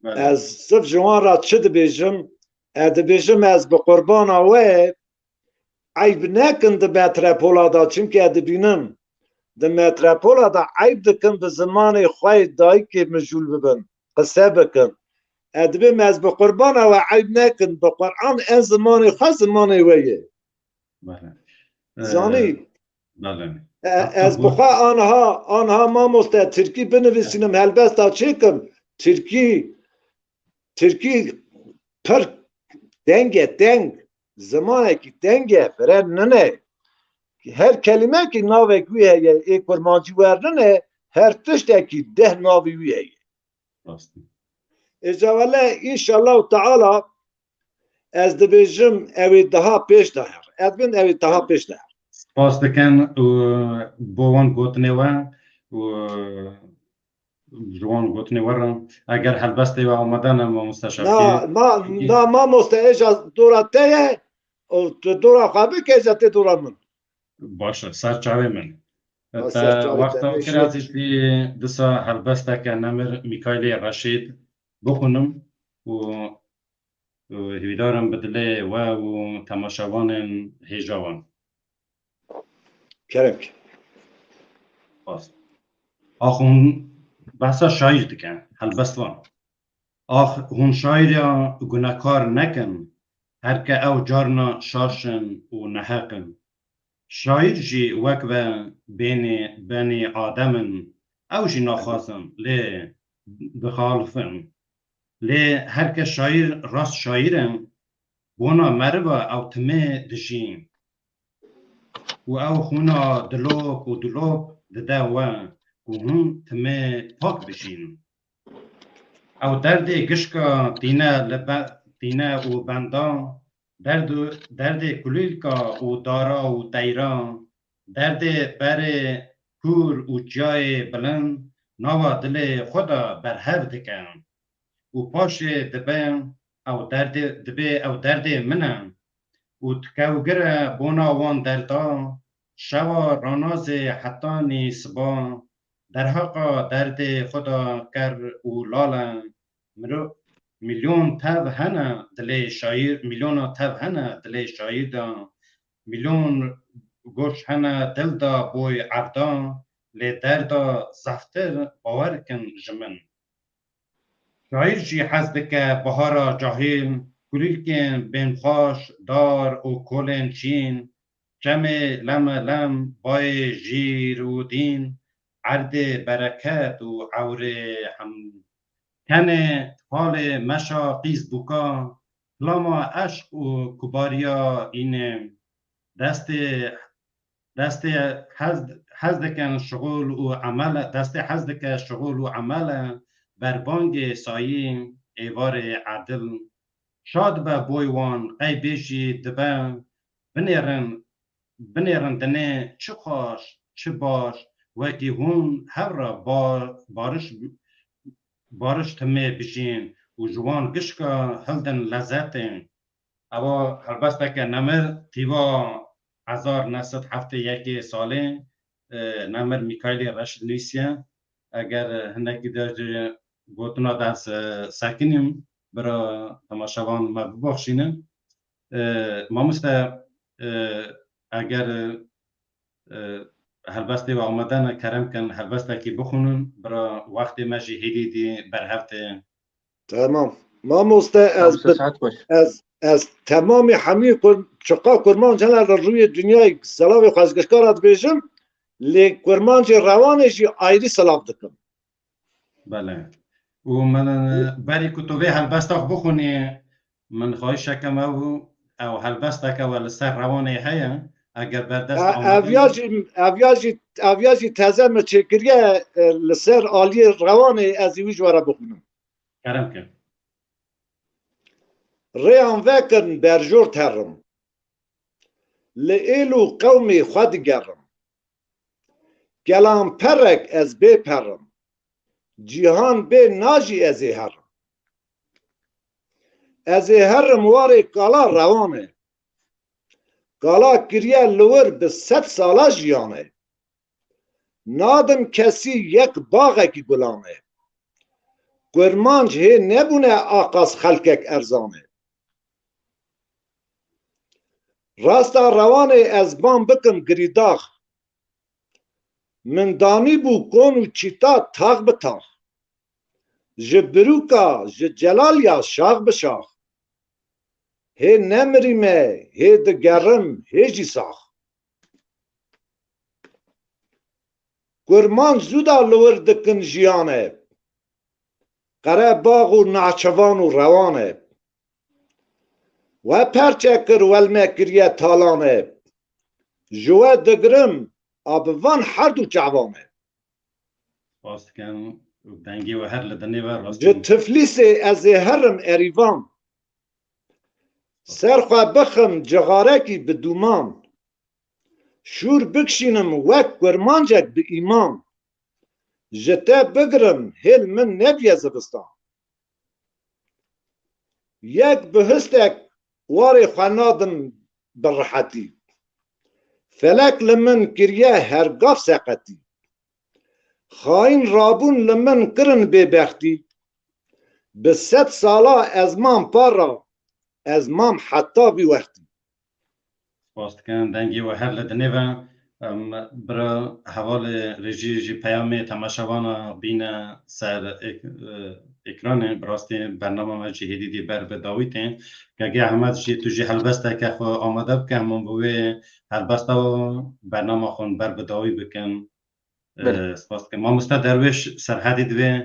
از صف جوان را چه دبیجم دبیجم از بقربان آوه عیب نکن ده متروپولا دا چونکه دبینم ده متروپولا دا عیب دکن به زمان خواه دایی که مجول ببن قصه بکن ادبیم از بقربان و عیب نکن بقرآن این زمانی خواه زمانی ویه زانی از بخواه آنها ما مستد ترکی بنویسینم هلبستا چه کم ترکی پر دنگ زمانی که دنگه برای ننه هر کلمه که ناوه کویه یک برمانجی ورنه هر تشته که 10 ناوی ویه اجاوله انشالله تعالی از دبیجم اوی دها پیش دهر ادبین اوی دها پیش دهر سپاس دکن بوان گوتنه و جوان گوتنه ورم اگر هلبسته و آمدن ما مستشفی ما مستعجل دورته و دورا خوابه که ازت دورا من باشه سر چاوه من وقتا که ازش دی دسا هلبسته که نمر میکایل رشید بخونم و هیدارم بدله و تماشاوان هیجاوان کرم که آخون بحثا شایر دکن هلبستوان هون شایر یا گناهکار نکن هر که او جارنا شاشن و نحقن شایر جی وک و بین آدمن او جی ناخواسم لی بخالفن لی هر که شایر راست شایرن بونا مربا او تمه دجین و او خونا دلوب دده و هم تمه پاک بشین او درد گشکا دینه و بندان درد کلیلکا و دارا و دیران درد بر کور و جای بلند نوا دل خدا برهو دکن و پاش دبه او درد منم و تکوگر بونا وان دردا شوا راناز حتانی سبا در حقا درد خدا کر و لالم میلیون تب هنه دل شاعر میلیون تب هنه دل شاعر دا میلیون گوش هنه دل دا بوی عردا لی دردا زفتر باور کن جمن شاعر جی حز دکه بهارا جاهل کلیلکن بین خوش دار و کلن چین جمع لم بای جیر و دین عرد برکت و عور هم کنه حال مشا قیز بکا لما عشق و کباریا این دست حزدکن شغل و عمل دست حزدک شغل و عمل بر بانگ سایه ایوار عدل شاد به بویوان ای بیشی دبن بنیرن دنه چه خوش چه باش وکی هون هر را بارش تمه بشین و جوان گشکا هلدن لذتن اما هربسته که نمر تیوا 1971 ساله نمر میکایل رشد نیسیه اگر هنگی در گوتنا دست سکنیم برا تماشاوان ما ببخشینه ما مسته اگر هلبسته و آمدن کرم کن هلبسته که بخونن برا وقت مجی هیدی بر هفته تمام ما مسته ساعت باش از تمام همه چقا کرمان جنر روی دنیای سلاو خزگشکارات بیشم لی کرمانج روانش آیری سلاو دکم بله و من بری کتوبه هلبسته بخونی من خواهش شکم او هلبسته که ول سر روانه هیا اگر بر دست اویاجی تازه مچکریه لسر آلی روانه از ایوی جوارا بخونم کرم کن ریان وکرن برجور ترم لئیلو قومی خود گرم گلام پرک از بی پرم جیهان بی ناجی ازی هرم ازی هرم واری کالا روانه کالا کریه لور به 100 سالا جیانه نادم کسی یک باغه کی گلانه کرمانج هی نبونه آقاس خلکک ارزانه راستا روانه از بام بکم گریداخ من دانی بو کون و چیتا تاغ بتاغ ج بروکا ج جلال یا شاغ بشاغ هی نمریمه هی دگرم هی جی ساخ کرمان زودا لور دکن جیانه قره باغ و ناچوان و روانه و پرچکر ولمه کریه تالانه جوه دگرم آبوان هر دو جوانه باست کن دنگی و هر لدنی و راست ج تفلیس از هرم اریوان سرخوا بخم جغارکی به دومان شور بکشینم وک کرمانجک به ایمان جته بگرم هل من نبیه زبستان یک بهستک واری خوانادم برحتی فلک لمن کریه هرگاف ساقتی خاین رابون لمن کرن ببختی به 100 سالا از مام پارا از مام حتی بی وقتی باست کن دنگی و هر لدنی و برا حوال رژی جی پیام تماشاوان بین سر اکران براستی برنامه ما جهیدی دی بر بداویتین که اگه احمد جی تو جی حلبسته که خو آمده بکن همون بوی حلبسته و برنامه خون بر بداوی بکن سپاس که ما مسته درویش سرحدی دوی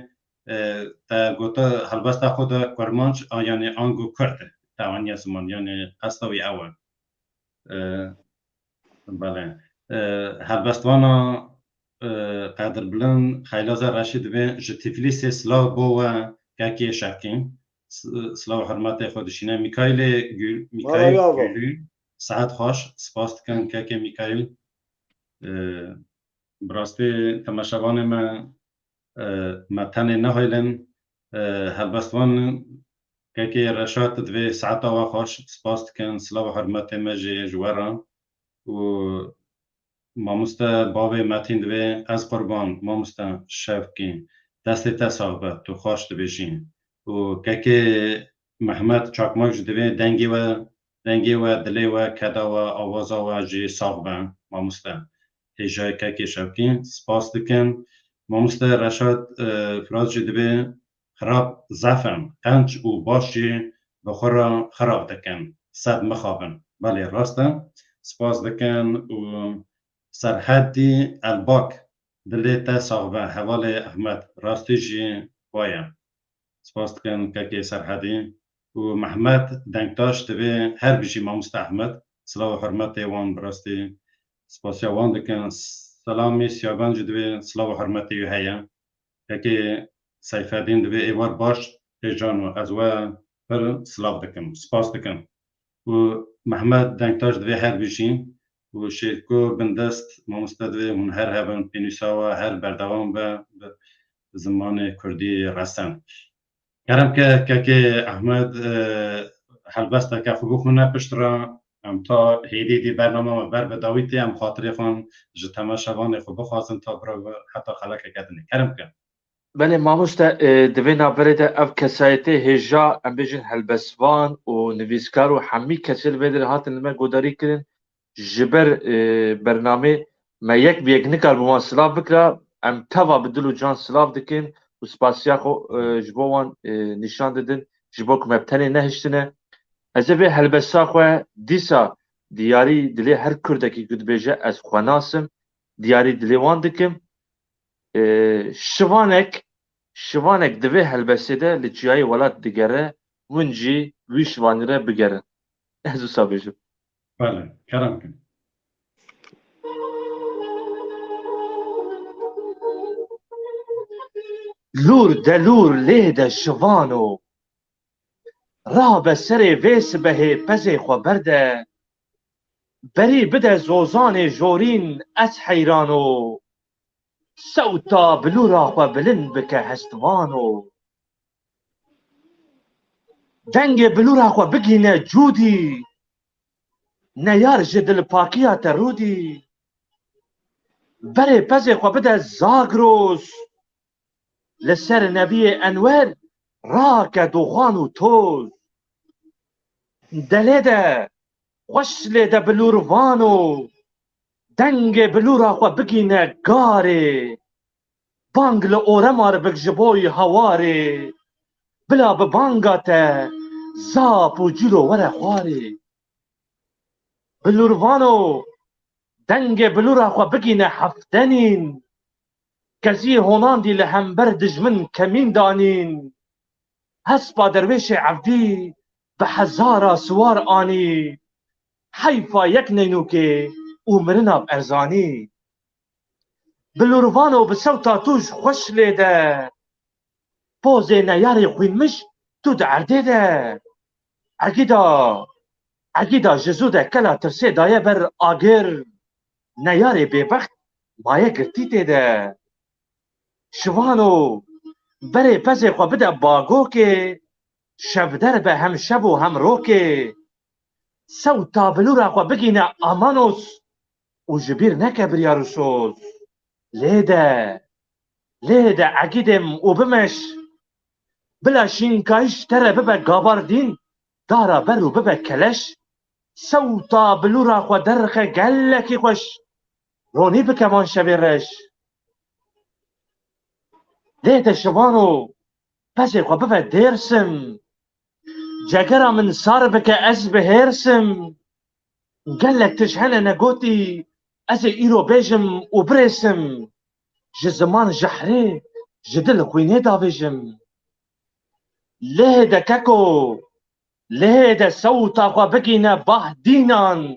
تا گوتا حلبسته خود کرمانج یعنی آنگو کرده توانی زمان یعنی قصدوی اول بله هلبستوانا قدر بلند خیلازه رشید و جتیفلیس سلاو بو و که شکیم سلاو حرمت خودشینه میکایل گلو ساعت خوش سپاست کن که میکایل براستی تماشاوان ما متن نهایلن هلبستوان که رشاد دوی ساعت و خوش سپاست کن سلاو حرمت مجی جوارا و ماموستا بابه متین دوی از قربان ماموستا شفقین دست تصاحبت تو خوشت بشین و که محمد چاکماک دوی دنگی و دلی و کدا و آوازا و جی ساق بن ماموسته هجای که شوکین سپاس دکن ماموسته رشاد فراز جی دوی خراب زفن قنچ و باشی بخورا خراب دکن صد مخابن بله راسته سپاس دکن و سرحدی الباک دلی تا ساق بن حوال احمد راستی جی بایم سپاس دکن که سرحدی و محمد دنگتاش دوی هر بیشی ماموست احمد سلام و حرمت وان براستی سپاسی وان دکن سلامی سیاگان جو دوی سلام و حرمت یو هیا که سیفادین دوی ایوار باش جان و از و پر سلام دکن سپاس دکن و محمد دنگتاش دوی هر بیشی و شیرکو بندست ماموست دوی من هر هبن پینیسا و هر بردوام به زمان کردی رسن کرم که احمد هلبسته که فگوخ منه پشترا ام تا هیدی دی برنامه و بر بداویتی ام خاطری خون جتما شوان خو بخوازن تا برا حتی خلق کردنی کرم که بله ماموستا دوینا برده اف کسایته هجا ام بیجن هلبسوان و نویسکار و همی کسیل بدر هاتن لما گوداری کرن جبر برنامه ما یک بیگ نکار بوان سلاف بکرا ام توا بدلو جان سلاف دکن و سپاسیا خو جبوان نشان دادن جبو که مبتنی نهشتنه از به هلبسا خو دیسا دیاری دلی هر کردکی گود بیجه از خواناسم دیاری دلی وان دکم شوانک دوی هلبسه ده لچیای ولاد دیگره ونجی وی شوانی را بگره ازو سابیجو بله کرم که لور دلور لیده شوانو را به سر ویس به پزی خو برده بری بده زوزان جورین از حیرانو سوتا بلورا خو بلند بکه هستوانو دنگ بلورا خو بگینه جودی نیار جدل پاکیا ترودی بری پزی خو بده زاگروس لسر نبی انور راک دوغانو توز دلیده خوش لیده بلوروانو دنگ بلورا خو بگینه گاره بانگل اورمار بگجبوی هواره بلا ببانگاته زاپ و جلو وره خواره بلوروانو دنگ بلورا خو بگینه هفتنین کزی هوناندی لهمبر دجمن کمین دانین هسپا درویش عبدی به هزارا سوار آنی حیفا یک نینوکه اومرناب ارزانی بلوروانو به صوتا توش خوش لیده پوزه نیاری خوینمش تو دعرده ده اگیدا جزو ده کلا ترسه دایه بر آگر نیاری بیبخت مایه گرتی ده شوانو بره پزه خو بده باگو که شب در به هم شب و هم رو که سوتا بلورا خو بگینه آمانوس و جبیر نکه بریاروسوس لیده عگیدم و بمش بلا شینکایش تره ببه گاباردین دارا برو ببه کلش سوتا بلورا خو درخه گلکی خوش رونی بکمان شبیرش لیده شوانو پسی خو ببه دیرسم جگرا من سار بکه از بهرسم گلک تشهنه نگوتی از ایرو بیجم و برسم جزمان جحره جدل خوینه داویجم لیده ککو لیده سوتا خو بگینه باه دینان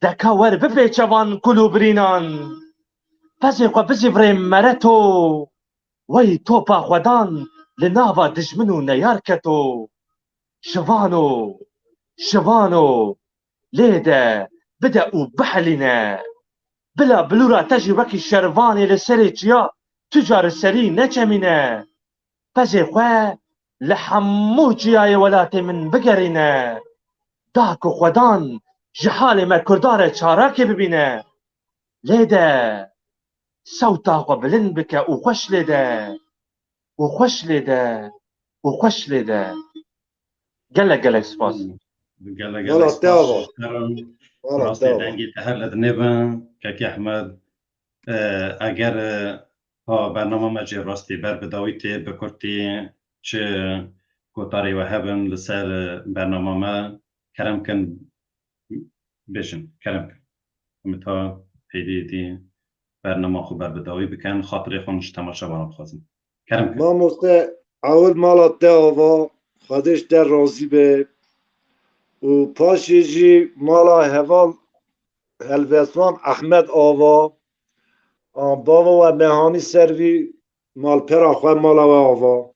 دکا ور بپیچوان کلو برینان پسی خو بزیوریم مرتو وی توپا خودان لناوا دجمنو نیار کتو شوانو لیده بده او بحلینه بلا بلورا تجی وکی شروانی لسری چیا تجار سری نچمینه پسی خواه لحمو چیای ولاتی من بگرینه داکو خودان جحال ما کردار چاراکی ببینه لیده سوتا خو بلند بکه او خوش لیده و خوش لیده گلک سپاس مالا تاوا شترم مالا راستی تاوا دنگی تهر لدنبن که احمد اگر ها برنامه مجی راستی بر بداویتی بکرتی چه کوتاری و هبن لسر برنامه ما کرم کن بشن کرم کن متا پیدی دی برنامه خوب بر بداوی بکن خاطر خونش تماشا بارم خوازم کرم کن ما مسته اول مالا تاوا خودش در راضی به و پاشی جی مالا هوال هلوستان احمد آوا بابا و مهانی سروی مال پرا خواه مالا و آوا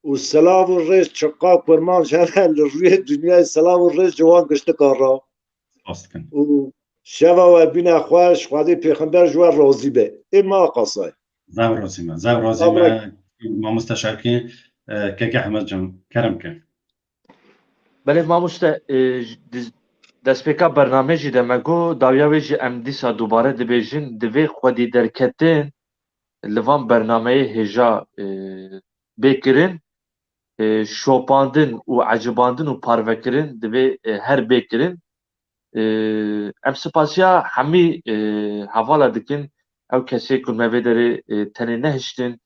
و سلاو و ریش چقا کرمان شده روی دنیای سلاو و ریش جوان گشته کار را راست کن و شوا و بین خوش خواهد پیغمبر جوان راضی به این ما قصای زاو رازیمه ما مستشارکی که احمد جان کرم کن بله ما مشته دستپیکا برنامه جی دمگو داویاوی جی ام دیسا دوباره دبیجین دوی خودی درکتین لوان برنامه هجا بکرین شوپاندن و عجباندن و پاروکرین دوی هر بکرین ام سپاسیا همی حوالا دکن او کسی کن موی داره تنی نهشتن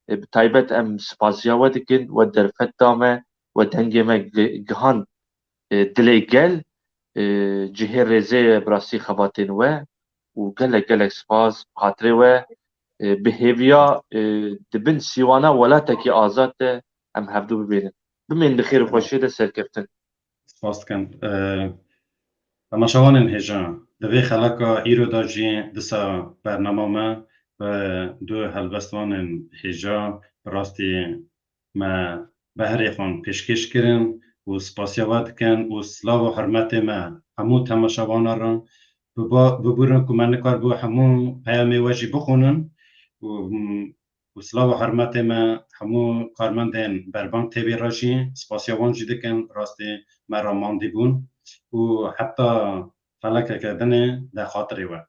بتایبت ام سپاسیا و دکن و درفت دامه و دنگی ما گهان دلی گل جهه رزه براستی خباتین و گلک سپاس خاطره و بهیویا دبن سیوانا ولا تکی آزاد ام هفدو ببینن بمین بخیر و خوشی ده سرکفتن سپاس کن اما شوانن هجا دوی خلاکا ایرو داجی دسا برنامه ما و دو هلبستوانن هجا راستی ما بهر خون پیشکش کرن و سپاسیوات کن و سلاو و حرمت ما همو تماشاوانا را ببورن که من کار بو همو پیامی واجی بخونن و سلاو و حرمت ما همو کارمندن بربان تیوی راشی سپاسیوان جیده کن راستی ما را ماندی بون و حتی فلک کردن در خاطری و